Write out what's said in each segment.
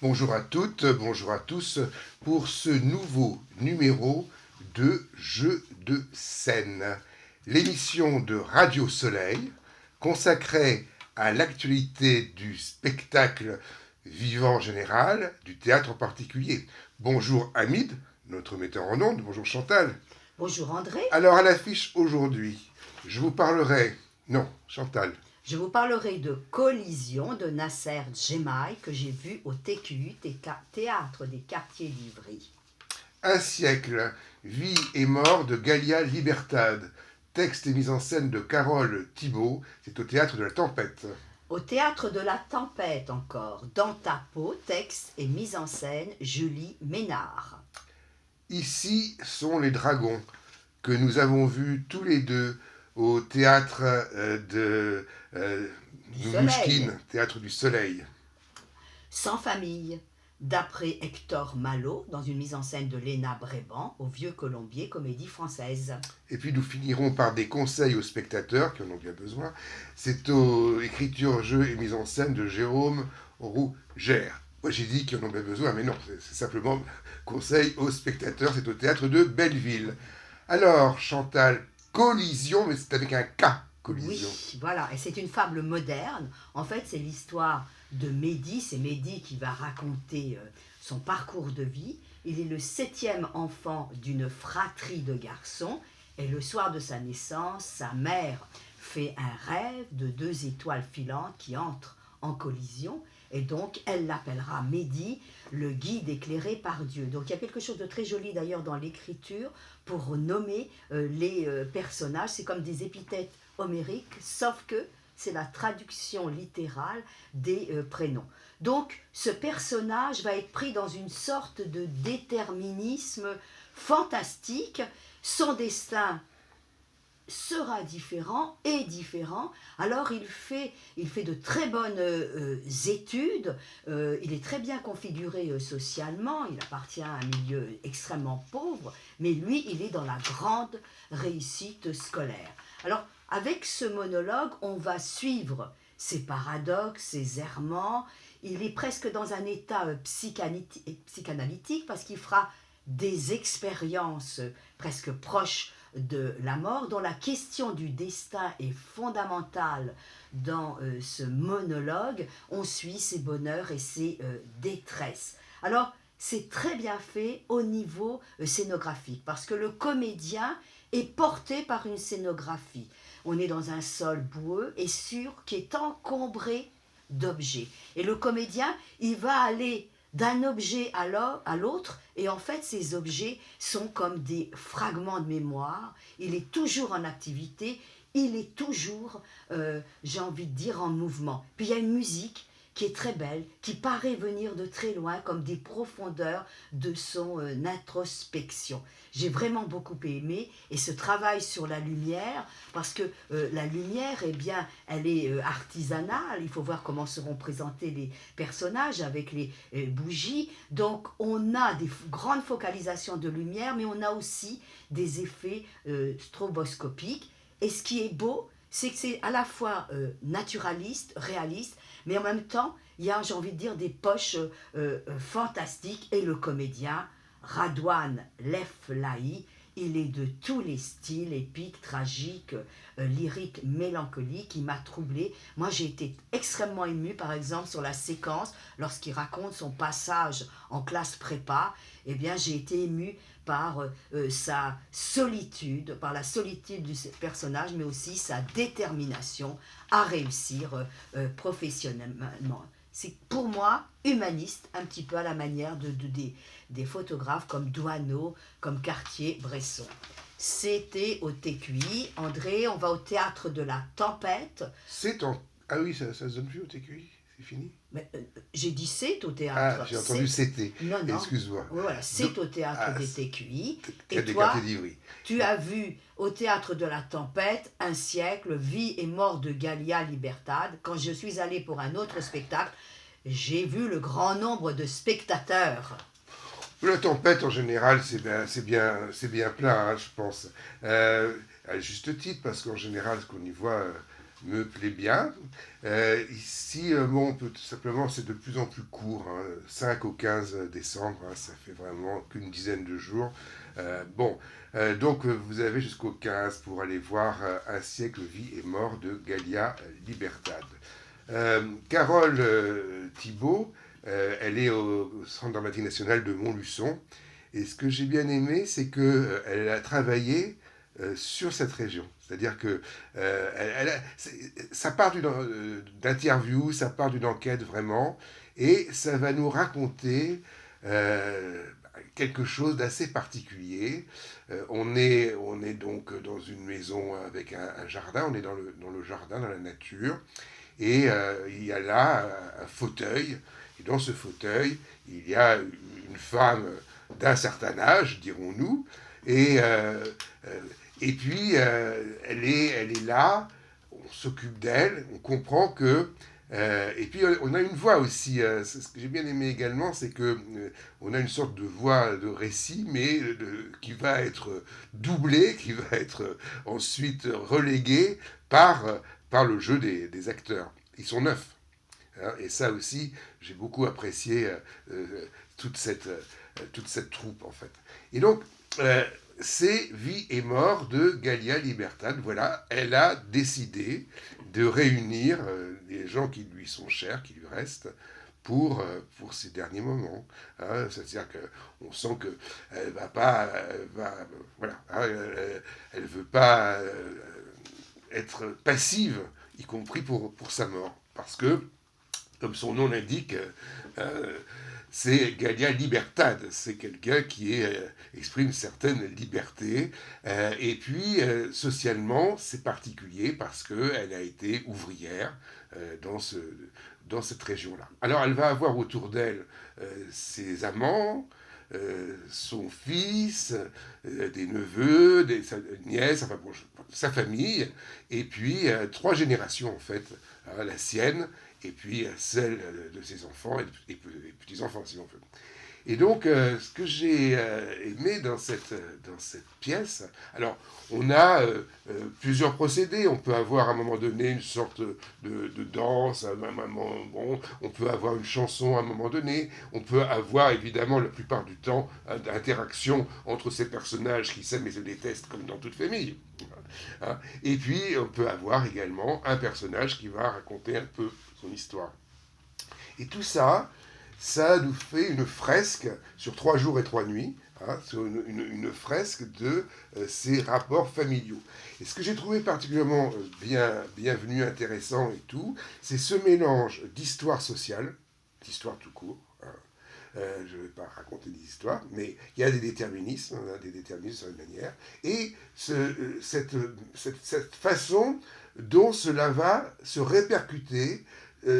Bonjour à toutes, bonjour à tous pour ce nouveau numéro de Jeux de scène, l'émission de Radio Soleil consacrée à l'actualité du spectacle vivant en général, du théâtre en particulier. Bonjour Hamid, notre metteur en ondes, bonjour Chantal. Bonjour André. Alors à l'affiche aujourd'hui, je vous parlerai... Non, Chantal. Je vous parlerai de Collision de Nasser Djemaï que j'ai vu au TQU, Théâtre des Quartiers d'Ivry. Un siècle, vie et mort de Galia Libertad. Texte et mise en scène de Carole Thibault, c'est au Théâtre de la Tempête. Au Théâtre de la Tempête encore, dans ta peau, texte et mise en scène Julie Ménard. Ici sont les dragons, que nous avons vus tous les deux au Théâtre de Mouchkine, Théâtre du Soleil. Sans famille, d'après Hector Malo, dans une mise en scène de Léna Bréban, au Vieux Colombier, Comédie Française. Et puis nous finirons par des conseils aux spectateurs qui en ont bien besoin. C'est aux écritures, jeux et mise en scène de Jérôme Rougère. Moi j'ai dit qu'ils en ont bien besoin, mais non, c'est simplement conseil aux spectateurs, c'est au Théâtre de Belleville. Alors, Chantal, Collision, mais c'est avec un K, Collision. Oui, voilà, et c'est une fable moderne. En fait, c'est l'histoire de Mehdi. C'est Mehdi qui va raconter son parcours de vie. Il est le 7e enfant d'une fratrie de garçons. Et le soir de sa naissance, sa mère fait un rêve de 2 étoiles filantes qui entrent en collision. Et donc, elle l'appellera Mehdi, le guide éclairé par Dieu. Donc, il y a quelque chose de très joli d'ailleurs dans l'écriture pour nommer les personnages. C'est comme des épithètes homériques, sauf que c'est la traduction littérale des prénoms. Donc, ce personnage va être pris dans une sorte de déterminisme fantastique. Son destin sera différent et différent. Alors il fait de très bonnes études, il est très bien configuré socialement, il appartient à un milieu extrêmement pauvre, mais lui, il est dans la grande réussite scolaire. Alors, avec ce monologue, on va suivre ses paradoxes, ses errements. Il est presque dans un état psychanalytique parce qu'il fera des expériences presque proches de la mort, dont la question du destin est fondamentale dans ce monologue. On suit ses bonheurs et ses détresses. Alors, c'est très bien fait au niveau scénographique, parce que le comédien est porté par une scénographie. On est dans un sol boueux et sûr qui est encombré d'objets. Et le comédien, il va aller d'un objet à l'autre, et en fait ces objets sont comme des fragments de mémoire. Il est toujours en activité, il est toujours, j'ai envie de dire, en mouvement. Puis il y a une musique qui est très belle, qui paraît venir de très loin, comme des profondeurs de son introspection. J'ai vraiment beaucoup aimé, et ce travail sur la lumière, parce que la lumière, eh bien, elle est artisanale. Il faut voir comment seront présentés les personnages avec les bougies. Donc, on a des grandes focalisations de lumière, mais on a aussi des effets stroboscopiques. Et ce qui est beau, c'est que c'est à la fois naturaliste, réaliste, mais en même temps, il y a, j'ai envie de dire, des poches fantastiques. Et le comédien, Radouane Leflahi, il est de tous les styles, épiques, tragiques, lyriques, mélancoliques. Il m'a troublé. Moi, j'ai été extrêmement émue, par exemple, sur la séquence, lorsqu'il raconte son passage en classe prépa. Eh bien, j'ai été émue par sa solitude, par la solitude du personnage, mais aussi sa détermination à réussir professionnellement. C'est pour moi humaniste, un petit peu à la manière des photographes comme Douaneau, comme Cartier-Bresson. C'était au TQI. André, on va au Théâtre de la Tempête. Ah oui, ça se donne plus au TQI, c'est fini. Mais, j'ai dit c'est au théâtre. Ah, j'ai entendu c'était. Non, non. Excuse-moi. Voilà, c'est au Théâtre des TQI. Et des toi, quartiers d'Ivry. tu as vu au Théâtre de la Tempête, un siècle, vie et mort de Galia Libertad. Quand je suis allée pour un autre spectacle, j'ai vu le grand nombre de spectateurs. La tempête, en général, c'est bien plein, hein, je pense. À juste titre, parce qu'en général, ce qu'on y voit, me plaît bien. Ici, bon, on peut tout simplement, c'est de plus en plus court, hein, 5 au 15 décembre, hein, ça fait vraiment qu'une dizaine de jours. Donc vous avez jusqu'au 15 pour aller voir Un siècle, vie et mort de Galia Libertad. Carole Thibault, elle est au Centre dramatique national de Montluçon. Et ce que j'ai bien aimé, c'est qu'elle a travaillé sur cette région. C'est-à-dire que ça part d'interviews, ça part d'une enquête vraiment, et ça va nous raconter quelque chose d'assez particulier. On est donc dans une maison avec un jardin, on est dans le jardin, dans la nature, et il y a là un fauteuil, et dans ce fauteuil, il y a une femme d'un certain âge, dirons-nous, et puis elle est là, on s'occupe d'elle, on comprend que... et puis on a une voix aussi, ce que j'ai bien aimé également, c'est que on a une sorte de voix de récit, mais qui va être doublée, qui va être ensuite reléguée par le jeu des acteurs. Ils sont 9. Hein, et ça aussi, j'ai beaucoup apprécié toute cette troupe, en fait. Et donc, c'est Vie et mort de Galia Libertad. Voilà, elle a décidé de réunir les gens qui lui sont chers, qui lui restent, pour ces derniers moments. Hein, c'est-à-dire qu'on sent qu'elle va pas... voilà, hein, elle ne veut pas être passive, y compris pour sa mort. Parce que, comme son nom l'indique, c'est Galia Libertad, c'est quelqu'un qui exprime une certaine liberté. Et puis, socialement, c'est particulier parce qu'elle a été ouvrière dans cette région-là. Alors, elle va avoir autour d'elle ses amants, son fils, des neveux, sa nièce, enfin bon, sa famille, et puis 3 générations en fait, hein, la sienne, et puis celle de ses enfants et petits-enfants, si on veut. Et donc, ce que j'ai aimé dans cette pièce, alors, on a plusieurs procédés. On peut avoir à un moment donné une sorte de danse, on peut avoir une chanson à un moment donné, on peut avoir évidemment la plupart du temps d'interaction entre ces personnages qui s'aiment et se détestent comme dans toute famille. Hein. Et puis, on peut avoir également un personnage qui va raconter un peu son histoire. Et tout ça, ça nous fait une fresque sur 3 jours et 3 nuits, hein, sur une fresque de ces rapports familiaux. Et ce que j'ai trouvé particulièrement bienvenu, intéressant et tout, c'est ce mélange d'histoire sociale, d'histoire tout court, hein. Je ne vais pas raconter des histoires, mais il y a des déterminismes, on a des déterminismes sur une manière, et cette façon dont cela va se répercuter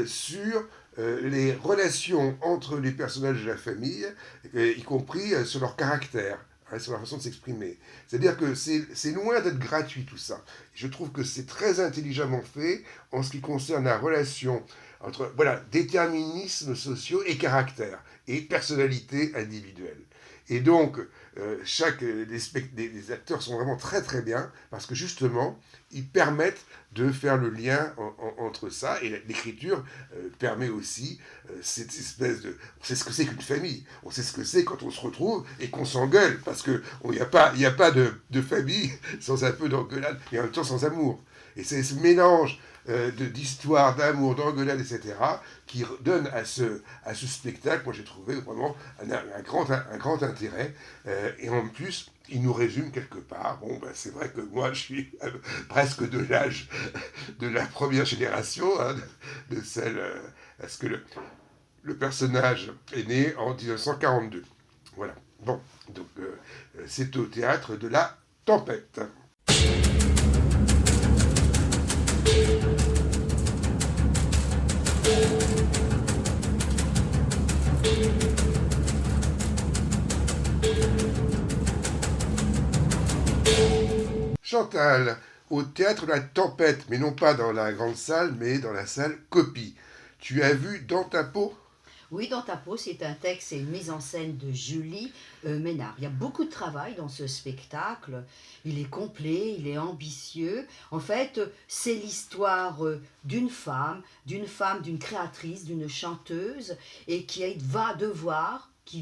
sur les relations entre les personnages de la famille, y compris sur leur caractère, hein, sur leur façon de s'exprimer. C'est-à-dire que c'est loin d'être gratuit tout ça. Je trouve que c'est très intelligemment fait en ce qui concerne la relation entre déterminismes sociaux et caractère, et personnalité individuelle. Et donc, les acteurs sont vraiment très très bien, parce que justement, ils permettent de faire le lien entre ça, et l'écriture permet aussi cette espèce de... On sait ce que c'est qu'une famille, on sait ce que c'est quand on se retrouve et qu'on s'engueule, parce qu'il n'y a pas de famille sans un peu d'engueulade, et en même temps sans amour. Et c'est ce mélange d'histoire, d'amour, d'engueulade, etc., qui donne à ce spectacle, moi j'ai trouvé vraiment un grand intérêt, et en plus, il nous résume quelque part. Bon, ben, c'est vrai que moi je suis presque de l'âge de la première génération, hein, de celle, parce que le personnage est né en 1942. Voilà. Bon, donc c'est au théâtre de la Tempête. Chantal, au théâtre de la Tempête, mais non pas dans la grande salle, mais dans la salle Copie. Tu as vu Dans ta peau ? Oui, Dans ta peau, c'est un texte et une mise en scène de Julie Ménard. Il y a beaucoup de travail dans ce spectacle. Il est complet, il est ambitieux. En fait, c'est l'histoire d'une créatrice, d'une chanteuse, et qui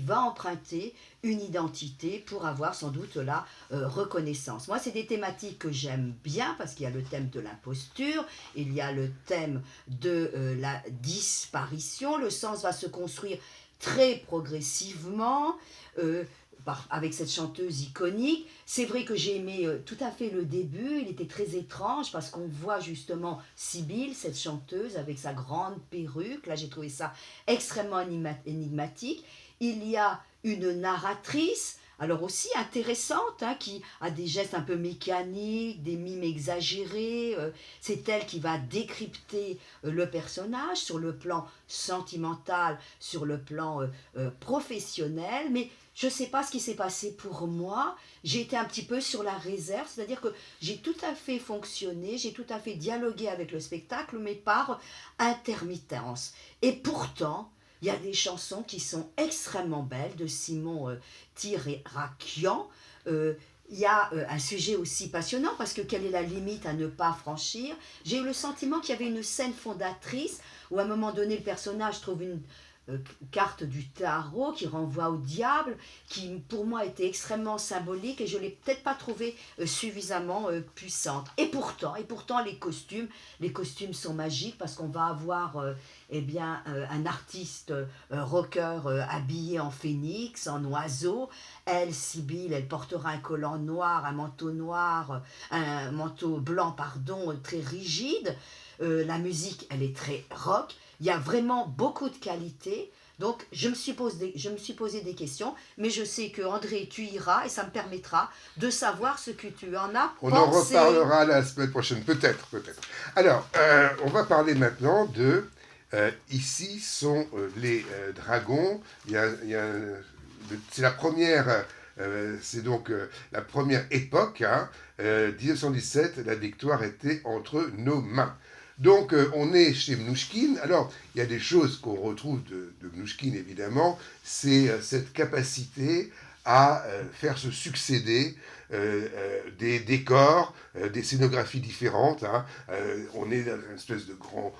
va emprunter une identité pour avoir sans doute la reconnaissance. Moi, c'est des thématiques que j'aime bien parce qu'il y a le thème de l'imposture, il y a le thème de la disparition. Le sens va se construire très progressivement. Avec cette chanteuse iconique. C'est vrai que j'ai aimé tout à fait le début, il était très étrange parce qu'on voit justement Sibylle, cette chanteuse avec sa grande perruque, là j'ai trouvé ça extrêmement énigmatique. Il y a une narratrice, alors aussi intéressante, hein, qui a des gestes un peu mécaniques, des mimes exagérés. C'est elle qui va décrypter le personnage sur le plan sentimental, sur le plan professionnel, mais je ne sais pas ce qui s'est passé pour moi. J'ai été un petit peu sur la réserve, c'est-à-dire que j'ai tout à fait fonctionné, j'ai tout à fait dialogué avec le spectacle, mais par intermittence. Et pourtant, il y a des chansons qui sont extrêmement belles de Simon Tirakian. Il y a un sujet aussi passionnant parce que quelle est la limite à ne pas franchir. J'ai eu le sentiment qu'il y avait une scène fondatrice où à un moment donné le personnage trouve une carte du tarot qui renvoie au diable, qui pour moi était extrêmement symbolique et je ne l'ai peut-être pas trouvée suffisamment puissante. Et pourtant les costumes sont magiques parce qu'on va avoir un artiste rocker habillé en phénix, en oiseau. Elle, Sibylle, elle portera un collant noir, un manteau blanc, pardon, très rigide. La musique, elle est très rock. Il y a vraiment beaucoup de qualité. Donc, je me suis posé des questions, mais je sais que André, tu iras et ça me permettra de savoir ce que tu en as On pensé. en reparlera la semaine prochaine, peut-être. Alors, on va parler maintenant de... ici sont les dragons. C'est la première... c'est donc la première époque, hein, 1917, la victoire était entre nos mains. Donc on est chez Mnouchkine. Alors il y a des choses qu'on retrouve de Mnouchkine évidemment, c'est cette capacité à faire se succéder des décors, des scénographies différentes. Hein. On est dans une espèce de grand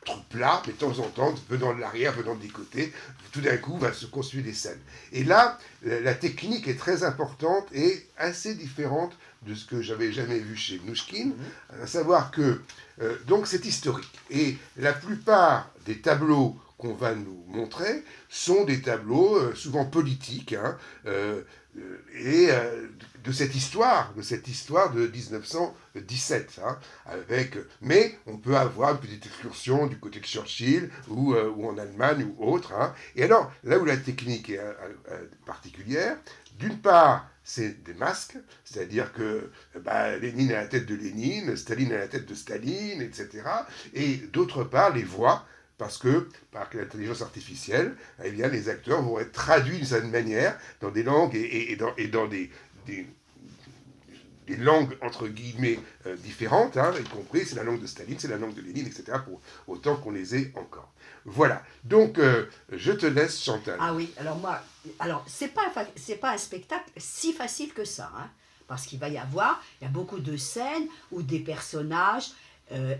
trou plat, mais de temps en temps, venant de l'arrière, venant des côtés, tout d'un coup va se construire des scènes. Et là, la technique est très importante et assez différente de ce que j'avais jamais vu chez Mnouchkine, à savoir que donc c'est historique. Et la plupart des tableaux qu'on va nous montrer sont des tableaux souvent politiques, hein, de cette histoire de 1917. Hein, mais on peut avoir une petite excursion du côté de Churchill ou en Allemagne ou autre. Hein. Et alors, là où la technique est particulière, d'une part, c'est des masques, c'est-à-dire que Lénine a la tête de Lénine, Staline a la tête de Staline, etc. Et d'autre part, les voix, parce que par l'intelligence artificielle, eh bien, les acteurs vont être traduits d'une certaine manière dans des langues et dans des langues entre guillemets différentes, hein, y compris c'est la langue de Staline, c'est la langue de Lénine, etc., pour autant qu'on les ait encore. Voilà, donc je te laisse, Chantal. Ah oui, alors c'est pas un spectacle si facile que ça, hein, parce qu'il il y a beaucoup de scènes où des personnages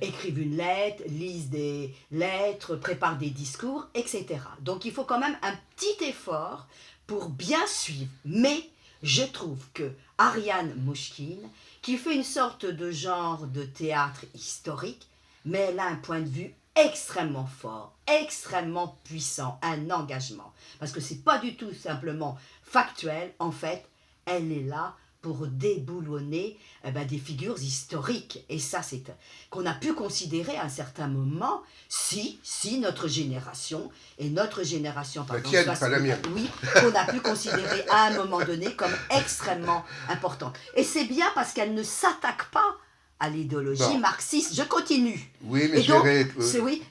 écrivent une lettre, lisent des lettres, préparent des discours, etc. Donc il faut quand même un petit effort pour bien suivre. Mais je trouve que Ariane Mnouchkine, qui fait une sorte de genre de théâtre historique, mais elle a un point de vue extrêmement fort, extrêmement puissant, un engagement. Parce que c'est pas du tout simplement factuel, en fait, elle est là pour déboulonner des figures historiques. Et ça, c'est qu'on a pu considérer à un certain moment, si notre génération, La tienne, pas la mienne. oui, qu'on a pu considérer à un moment donné comme extrêmement importante. Et c'est bien parce qu'elle ne s'attaque pas à l'idéologie marxiste. Je continue. Oui, mais et donc,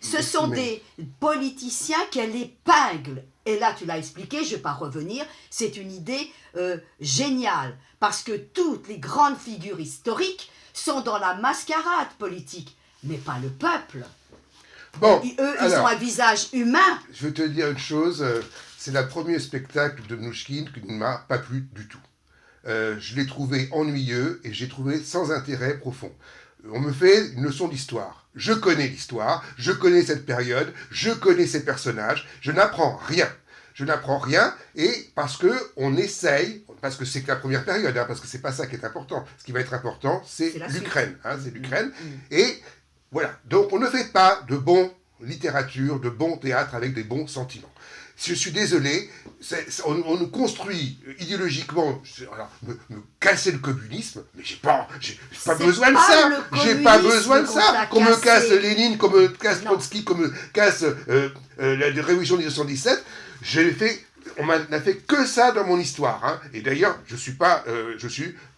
ce sont des politiciens qu'elle épingle. Et là, tu l'as expliqué, je ne vais pas revenir, c'est une idée géniale. Parce que toutes les grandes figures historiques sont dans la mascarade politique, mais pas le peuple. Bon, Eux, ils alors, ont un visage humain. je vais te dire une chose, c'est le premier spectacle de Mnouchkine qui ne m'a pas plu du tout. Je l'ai trouvé ennuyeux et j'ai trouvé sans intérêt profond. On me fait une leçon d'histoire. Je connais l'histoire, je connais cette période, je connais ces personnages, je n'apprends rien. Je n'apprends rien, et parce que on essaye, parce que c'est que la première période, hein, parce que c'est pas ça qui est important. Ce qui va être important, c'est l'Ukraine. Hein, c'est l'Ukraine. Et voilà. Donc on ne fait pas de bon littérature, de bon théâtre avec des bons sentiments. Je suis désolé, on nous construit idéologiquement, alors, me casser le communisme, mais j'ai pas besoin de ça. J'ai pas besoin de ça. Qu'on me casse Lénine, qu'on me casse Trotsky, qu'on me casse la révolution de 1917. On n'a fait que ça dans mon histoire. Hein. Et d'ailleurs, je suis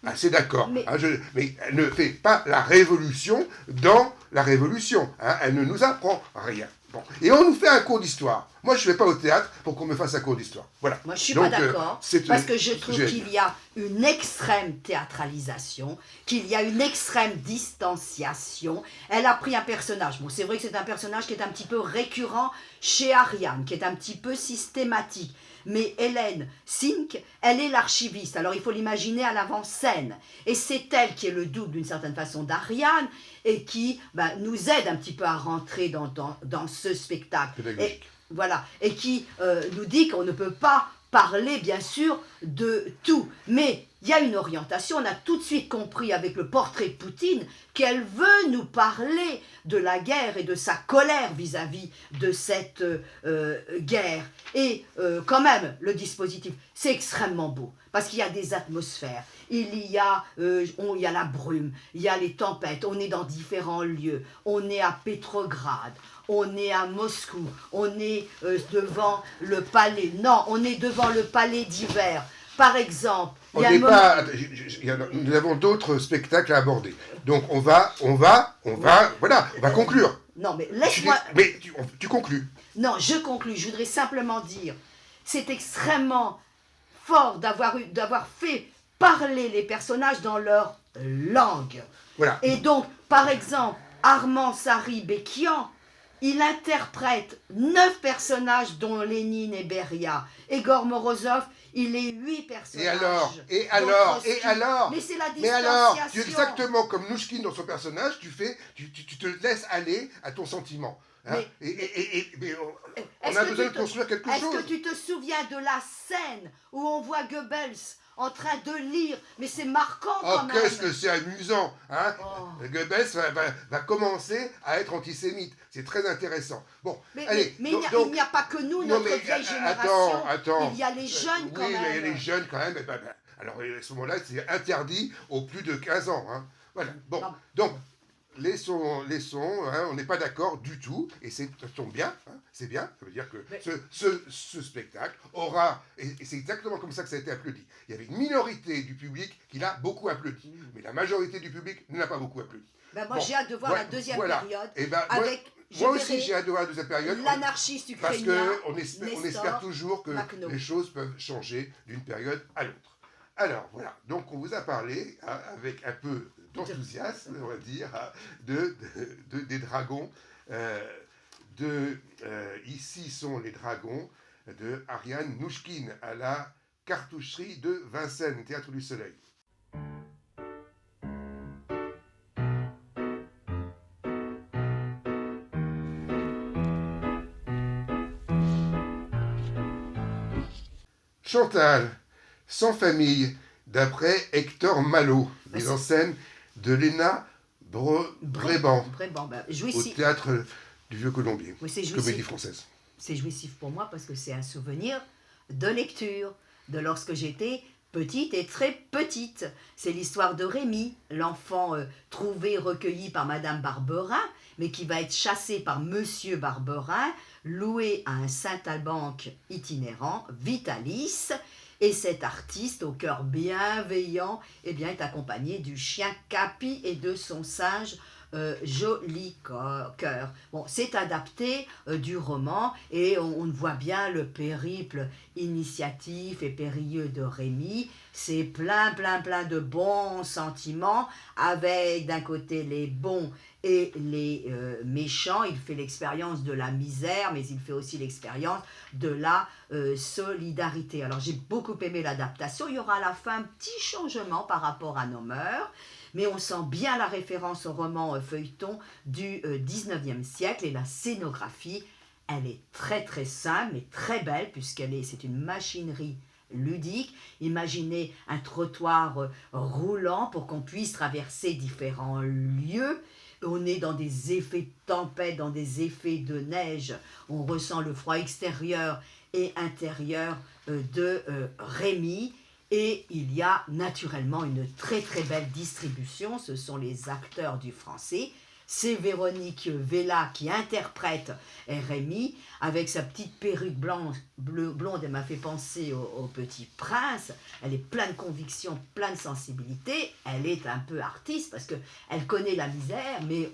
assez d'accord. Mais elle ne fait pas la révolution dans la révolution. Hein. Elle ne nous apprend rien. Bon. Et on nous fait un cours d'histoire. Moi, je ne vais pas au théâtre pour qu'on me fasse un cours d'histoire. Voilà. Moi, je ne suis pas d'accord. Parce que je trouve qu'il y a une extrême théâtralisation, qu'il y a une extrême distanciation. Elle a pris un personnage. Bon, c'est vrai que c'est un personnage qui est un petit peu récurrent chez Ariane, qui est un petit peu systématique. Mais Hélène Sink, elle est l'archiviste. Alors, il faut l'imaginer à l'avant-scène. Et c'est elle qui est le double, d'une certaine façon, d'Ariane et qui nous aide un petit peu à rentrer dans ce spectacle. Et, voilà. Et qui nous dit qu'on ne peut pas parler, bien sûr, de tout. Mais il y a une orientation. On a tout de suite compris avec le portrait de Poutine qu'elle veut nous parler de la guerre et de sa colère vis-à-vis de cette guerre. Et quand même, le dispositif, c'est extrêmement beau parce qu'il y a des atmosphères. Il y a la brume, il y a les tempêtes, on est dans différents lieux. On est à Pétrograd, on est à Moscou, on est devant le palais. Non, on est devant le palais d'hiver. Par exemple, nous avons d'autres spectacles à aborder. Donc on va conclure. Non, mais laisse-moi... Mais tu conclus. Non, je conclus. Je voudrais simplement dire, c'est extrêmement fort d'avoir fait parler les personnages dans leur langue. Voilà. Et donc, par exemple, Armand Sari-Bekian, il interprète 9 personnages dont Lénine et Beria. Egor Morozov, il est 8 personnages. Et alors Mais c'est la distanciation. Mais alors, tu es exactement comme Mnouchkine dans son personnage, tu te laisses aller à ton sentiment. Hein. On a besoin de construire quelque chose. Est-ce que tu te souviens de la scène où on voit Goebbels en train de lire? Mais c'est marquant quand même. Oh, qu'est-ce que c'est amusant, hein. Goebbels va commencer à être antisémite. C'est très intéressant. Bon, allez. Mais il n'y a pas que nous, notre vieille génération. Attends. Il y a les jeunes quand même. Oui, mais les jeunes quand même. Alors, à ce moment-là, c'est interdit aux plus de 15 ans. Hein. Voilà. Bon, donc... Laissons, hein, on n'est pas d'accord du tout, et ça tombe bien, hein, c'est bien, ça veut dire que ce spectacle aura, et c'est exactement comme ça que ça a été applaudi. Il y avait une minorité du public qui l'a beaucoup applaudi, mais la majorité du public ne l'a pas beaucoup applaudi. Moi j'ai hâte de voir la deuxième période, moi aussi j'ai hâte de voir la deuxième période, l'anarchiste ukrainien, parce qu'on espère toujours que les choses peuvent changer d'une période à l'autre. Alors voilà, donc on vous a parlé avec un peu d'enthousiasme, on va dire, des dragons. Ici sont les dragons de Ariane Mnouchkine à la cartoucherie de Vincennes, Théâtre du Soleil. Chantal, sans famille, d'après Hector Malot, mise en scène de Léna Bréban, au Théâtre du Vieux-Colombier, Comédie Française. C'est jouissif pour moi parce que c'est un souvenir de lecture, de lorsque j'étais petite et très petite. C'est l'histoire de Rémi, l'enfant trouvé, recueilli par Madame Barberin, mais qui va être chassé par Monsieur Barberin, loué à un Saint-Albanque itinérant, Vitalis. Et cet artiste, au cœur bienveillant, est accompagné du chien Capi et de son singe Joli Cœur. Bon, c'est adapté du roman et on voit bien le périple initiatif et périlleux de Rémi. c'est plein de bons sentiments, avec d'un côté les bons et les méchants. Il fait l'expérience de la misère, mais il fait aussi l'expérience de la solidarité. Alors j'ai beaucoup aimé l'adaptation. Il y aura à la fin un petit changement par rapport à nos mœurs, mais on sent bien la référence au roman feuilleton du 19e siècle, et la scénographie, elle est très simple mais très belle, c'est une machinerie ludique. Imaginez un trottoir roulant pour qu'on puisse traverser différents lieux. On est dans des effets de tempête, dans des effets de neige. On ressent le froid extérieur et intérieur de Rémy. Et il y a naturellement une très belle distribution. Ce sont les acteurs du français. C'est Véronique Vella qui interprète Rémy avec sa petite perruque blonde. Elle m'a fait penser au Petit Prince. Elle est pleine de conviction, pleine de sensibilité. Elle est un peu artiste parce qu'elle connaît la misère, mais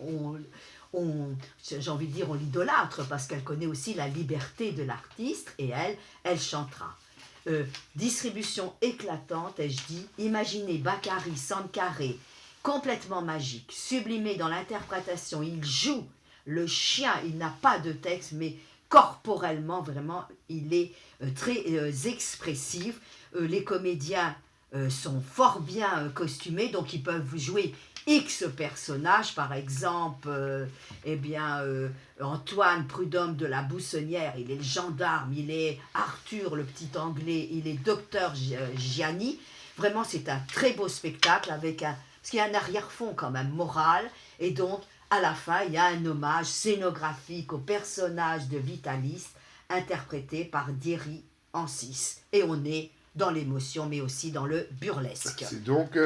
j'ai envie de dire, on l'idolâtre parce qu'elle connaît aussi la liberté de l'artiste, et elle chantera. Distribution éclatante, ai-je dit. Imaginez Bakary Sankaré, complètement magique, sublimé dans l'interprétation. Il joue le chien, il n'a pas de texte, mais corporellement, vraiment, il est très expressif. Les comédiens sont fort bien costumés, donc ils peuvent jouer X personnages, par exemple, Antoine Prudhomme de la Boussonnière, il est le gendarme, il est Arthur, le petit anglais, il est docteur Gianni. Vraiment, c'est un très beau spectacle parce qu'il y a un arrière-fond quand même moral, et donc à la fin, il y a un hommage scénographique au personnage de Vitalis, interprété par Thierry Ancis. Et on est dans l'émotion, mais aussi dans le burlesque. C'est donc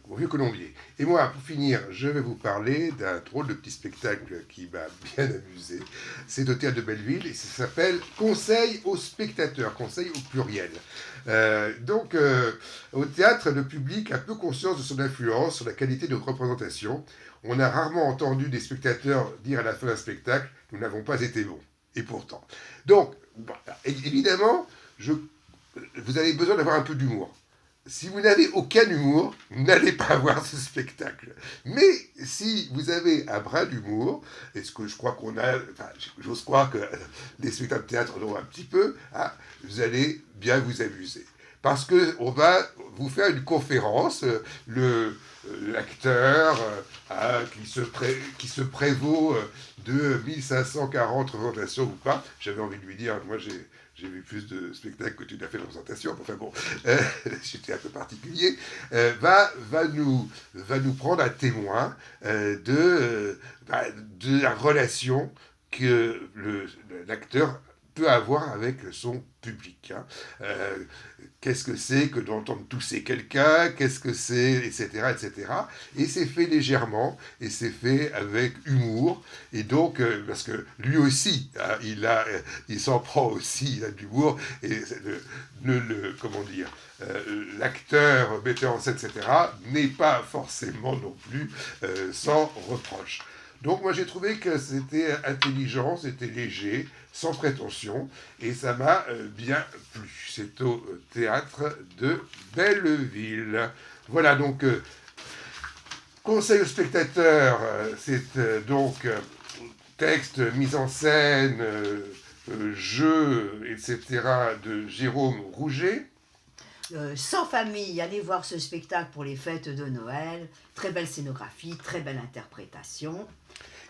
au Vieux-Colombier. Et moi, pour finir, je vais vous parler d'un drôle de petit spectacle qui m'a bien amusé. C'est au Théâtre de Belleville et ça s'appelle Conseil aux spectateurs, conseil au pluriel. Au théâtre, le public a peu conscience de son influence sur la qualité de représentation. On a rarement entendu des spectateurs dire à la fin d'un spectacle « nous n'avons pas été bons ». Et pourtant. Donc, évidemment, vous avez besoin d'avoir un peu d'humour. Si vous n'avez aucun humour, n'allez pas voir ce spectacle. Mais si vous avez un brin d'humour, et ce que je crois j'ose croire que les spectacles de théâtre en ont un petit peu, vous allez bien vous amuser. Parce qu'on va vous faire une conférence, l'acteur qui se prévaut de 1540 représentations ou pas, j'avais envie de lui dire, moi j'ai vu plus de spectacles que tu n'as fait de représentation, enfin bon, j'étais un peu particulier, va nous prendre à témoin de la relation que l'acteur peut avoir avec son public. Qu'est-ce que c'est que d'entendre tousser quelqu'un, qu'est-ce que c'est, etc., etc. Et c'est fait légèrement, et c'est fait avec humour, et donc, parce que lui aussi, il s'en prend aussi, il a de l'humour, et l'acteur, metteur en scène, etc., n'est pas forcément non plus sans reproche. Donc moi j'ai trouvé que c'était intelligent, c'était léger, sans prétention, et ça m'a bien plu. C'est au Théâtre de Belleville. Voilà, donc, conseil aux spectateurs, c'est donc texte, mise en scène, jeu, etc. de Jérôme Rouget. Sans famille, allez voir ce spectacle pour les fêtes de Noël. Très belle scénographie, très belle interprétation.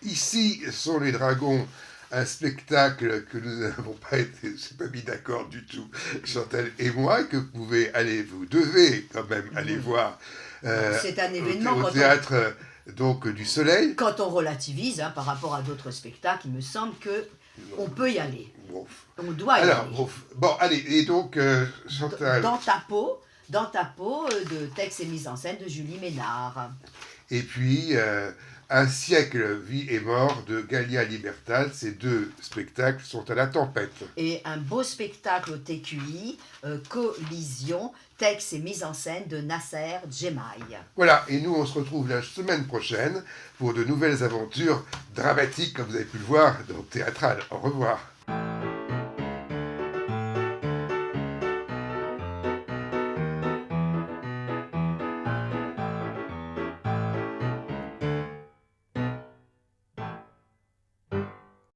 Ici sont les dragons, un spectacle que nous n'avons pas mis d'accord du tout, Chantal et moi, que vous devez quand même aller voir. C'est un événement au théâtre donc du Soleil. Quand on relativise par rapport à d'autres spectacles, il me semble que on peut y aller. Bon. On doit y aller. Bon, allez, et donc Chantal. Dans ta peau de texte et mise en scène de Julie Ménard. Et puis Un siècle, vie et mort de Galia Libertal. Ces deux spectacles sont à la tempête. Et un beau spectacle au TQI, Collision, texte et mise en scène de Nasser Djemaï. Voilà, et nous on se retrouve la semaine prochaine pour de nouvelles aventures dramatiques, comme vous avez pu le voir, donc théâtrales. Au revoir.